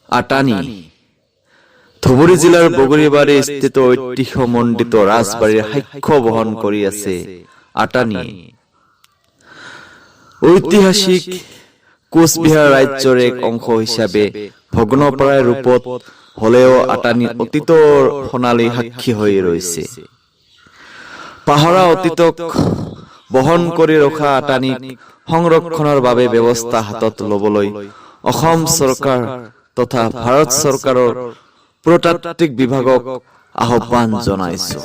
আটানি ধুবুৰী জিলাৰ বগৰীবাৰী স্থিত ঐতিহ্যমণ্ডিত ৰাজবাৰীৰ সাক্ষ্য বহন কৰি আছে আটানি। ঐতিহাসিক কোচবিহাৰ ৰাজ্যৰ এক অংশ হিচাপে ভগ্নপ্ৰায় ৰূপত হলেও আটানি অতীতৰ সোণালী সাক্ষী হৈ ৰৈছে। পাহৰা অতীতক বহন কৰি ৰখা আটানিক সংৰক্ষণৰ বাবে ব্যৱস্থা হাতত লবলৈ অসম চৰকাৰ তথা ভাৰত চৰকাৰৰ পুৰাতাত্ত্বিক বিভাগক আহ্বান জনাইছো।